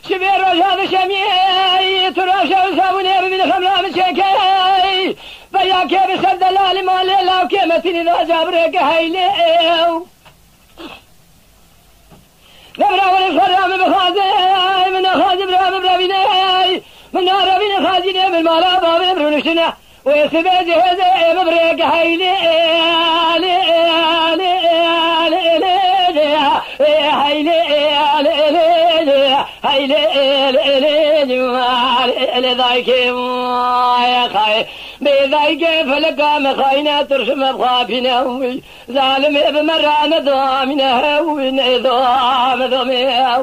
شبير وجاد شميي تراشا وساوني من خمرة من شكاي بيا كيف سد اللالي مالي لاو كيمتني ذا جابرك هيليو نبرا والفرا من بخازي من خازي برا برابيني من نار بين خازي من مالا بابي برونشنا ويسبيجي هزي مبرك هيلي ذاك يا خاي بذاك فلقى مخاينة ترسم بخافنا ظالم بمران ضامنا ونظام ضمنا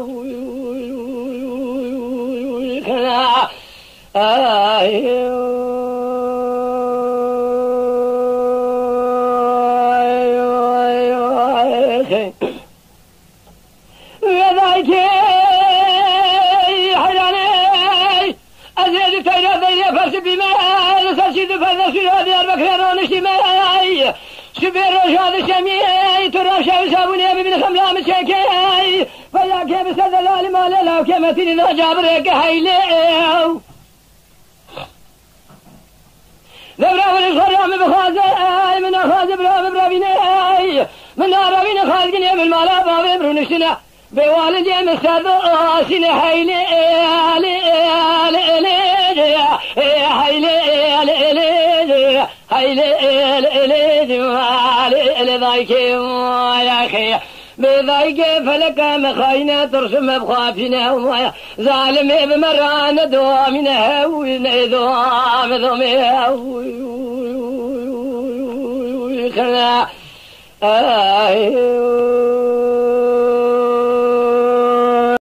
شبير وجاد شميي تراشا وساوني من خمرة من شكاي فيا كيف سد اللالي مالي لاو كيمتني ذا جابرك هيليو نبرا والفرا من بخازي من خازي برابيني من نار بين خازقني من مالا بابي برونشنا بوالدي من سادوسين هيلي ذاك يا أخي بذاك فلك مخاينة ترسم بخافنا وما ظالم بمران دوامنا ونظام ضمنا وخنا